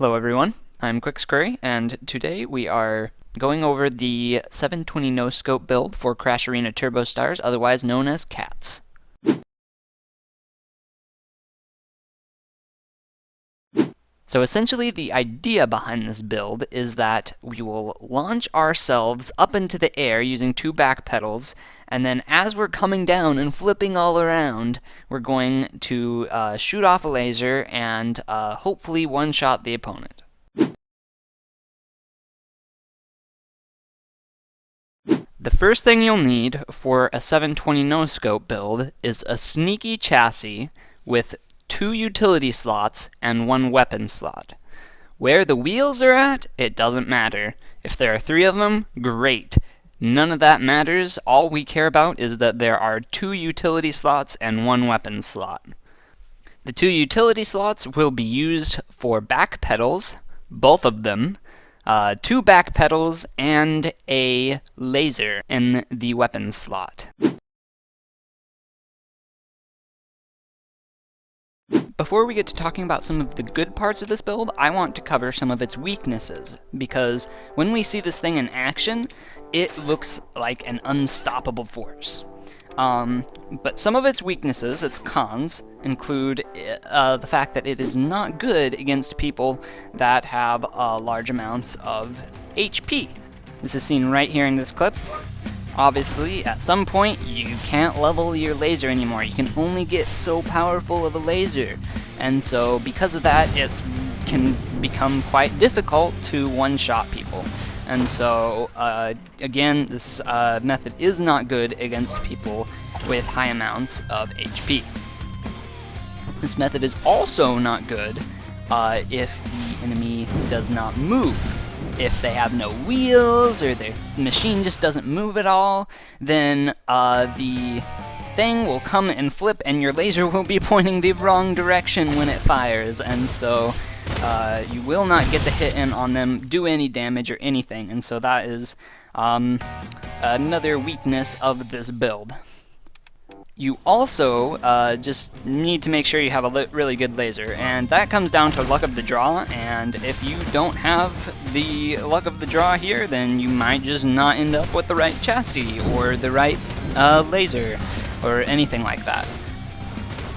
Hello everyone, I'm quixQuery, and today we are going over the 720 no-scope build for Crash Arena Turbo Stars, otherwise known as C.A.T.S. So essentially the idea behind this build is that we will launch ourselves up into the air using two back pedals, and then as we're coming down and flipping all around, we're going to shoot off a laser and hopefully one-shot the opponent. The first thing you'll need for a 720 no-scope build is a sneaky chassis with 2 utility slots and 1 weapon slot. Where the wheels are at, it doesn't matter. If there are 3 of them, great. None of that matters. All we care about is that there are 2 utility slots and 1 weapon slot. The 2 utility slots will be used for back pedals, both of them, 2 back pedals, and a laser in the weapon slot. Before we get to talking about some of the good parts of this build, I want to cover some of its weaknesses, because when we see this thing in action, it looks like an unstoppable force. But some of its weaknesses, its cons, include the fact that it is not good against people that have large amounts of HP. This is seen right here in this clip. Obviously, at some point, you can't level your laser anymore. You can only get so powerful of a laser. And so, because of that, it can become quite difficult to one-shot people. And so, again, this method is not good against people with high amounts of HP. This method is also not good if the enemy does not move. If they have no wheels, or their machine just doesn't move at all, then the thing will come and flip, and your laser will be pointing the wrong direction when it fires, and so you will not get the hit in on them, do any damage or anything, and so that is another weakness of this build. You also just need to make sure you have a really good laser, and that comes down to luck of the draw, and if you don't have the luck of the draw here, then you might just not end up with the right chassis, or the right laser, or anything like that.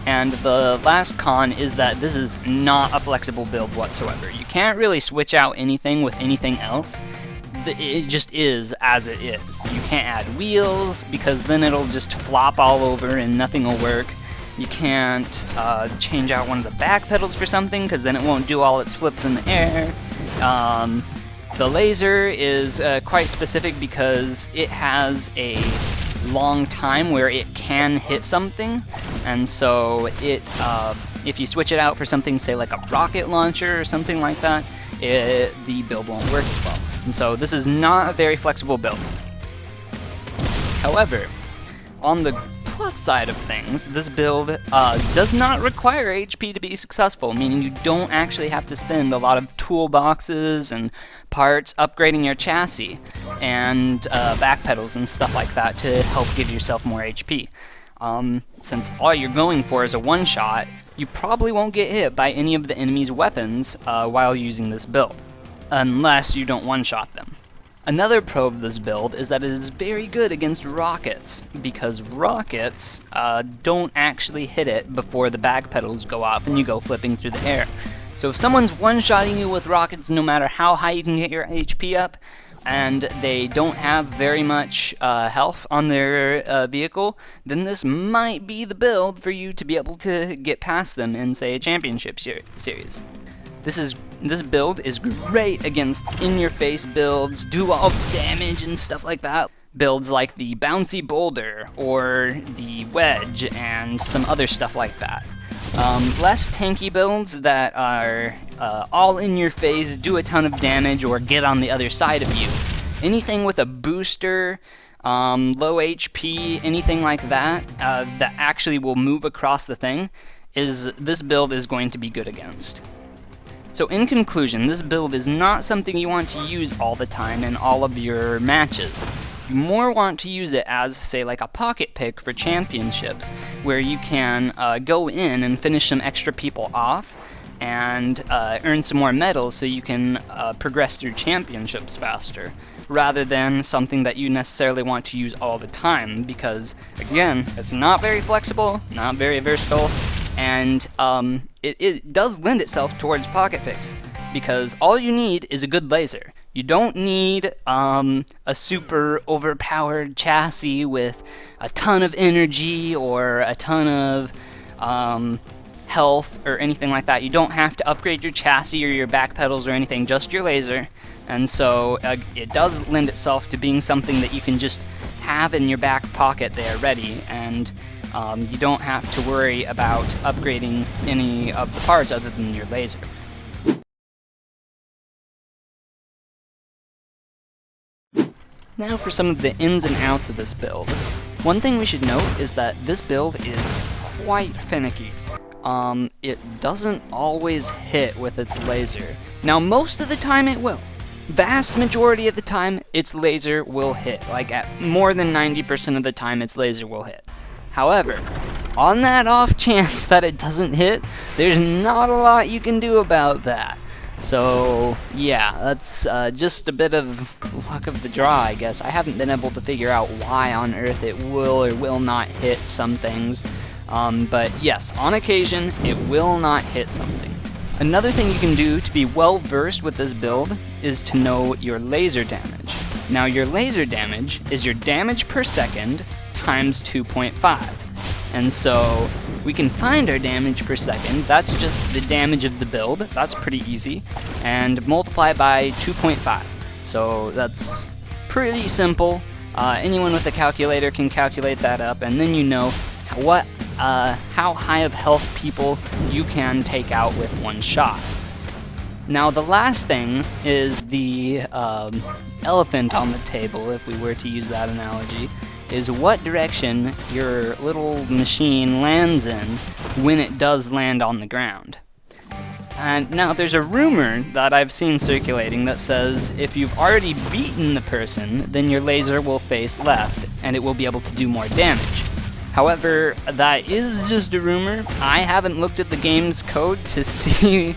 And the last con is that this is not a flexible build whatsoever. You can't really switch out anything with anything else. It just is as it is. You can't add wheels, because then it'll just flop all over and nothing will work. You can't change out one of the back pedals for something, because then it won't do all its flips in the air. The laser is quite specific because it has a long time where it can hit something, and so it if you switch it out for something, say like a rocket launcher or something like that, the build won't work as well. And so this is not a very flexible build. However, on the plus side of things, this build does not require HP to be successful, meaning you don't actually have to spend a lot of toolboxes and parts upgrading your chassis and back pedals and stuff like that to help give yourself more HP. Since all you're going for is a one-shot, you probably won't get hit by any of the enemy's weapons while using this build, unless you don't one-shot them. Another pro of this build is that it is very good against rockets, because rockets don't actually hit it before the back pedals go off and you go flipping through the air. So if someone's one-shotting you with rockets, no matter how high you can get your HP up, and they don't have very much health on their vehicle, then this might be the build for you to be able to get past them in, say, a championship series. This build is great against in-your-face builds, do all damage and stuff like that. Builds like the bouncy boulder or the wedge and some other stuff like that. Less tanky builds that are all in your face, do a ton of damage, or get on the other side of you. Anything with a booster, low HP, anything like that, that actually will move across the thing, this build is going to be good against. So in conclusion, this build is not something you want to use all the time in all of your matches. You more want to use it as, say, like a pocket pick for championships, where you can go in and finish some extra people off, and earn some more medals so you can progress through championships faster, rather than something that you necessarily want to use all the time, because again, it's not very flexible, not very versatile, and it does lend itself towards pocket picks, because all you need is a good laser. You don't need a super overpowered chassis with a ton of energy or a ton of health or anything like that. You don't have to upgrade your chassis or your back pedals or anything, just your laser. And so it does lend itself to being something that you can just have in your back pocket there ready, and you don't have to worry about upgrading any of the parts other than your laser. Now for some of the ins and outs of this build. One thing we should note is that this build is quite finicky. It doesn't always hit with its laser. Now most of the time it will. Vast majority of the time its laser will hit. Like at more than 90% of the time its laser will hit. However, on that off chance that it doesn't hit, there's not a lot you can do about that. So yeah, that's just a bit of luck of the draw, I guess. I haven't been able to figure out why on earth it will or will not hit some things, but yes, on occasion it will not hit something. Another thing you can do to be well versed with this build is to know your laser damage. Now your laser damage is your damage per second times 2.5. And so we can find our damage per second, that's just the damage of the build, that's pretty easy, and multiply by 2.5. So that's pretty simple. Anyone with a calculator can calculate that up, and then you know how high of health people you can take out with one shot. Now the last thing is the elephant on the table, if we were to use that analogy, is what direction your little machine lands in when it does land on the ground. And now there's a rumor that I've seen circulating that says if you've already beaten the person, then your laser will face left and it will be able to do more damage. However, that is just a rumor. I haven't looked at the game's code to see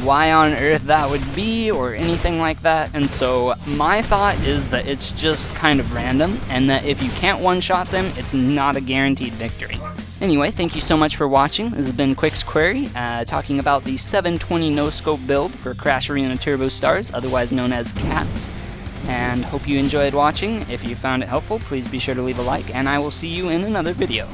why on earth that would be or anything like that, and so my thought is that it's just kind of random, and that if you can't one-shot them, it's not a guaranteed victory. Anyway, thank you so much for watching. This has been quixQuery, talking about the 720 no-scope build for Crash Arena Turbo Stars, otherwise known as C.A.T.S, and hope you enjoyed watching. If you found it helpful, please be sure to leave a like, and I will see you in another video.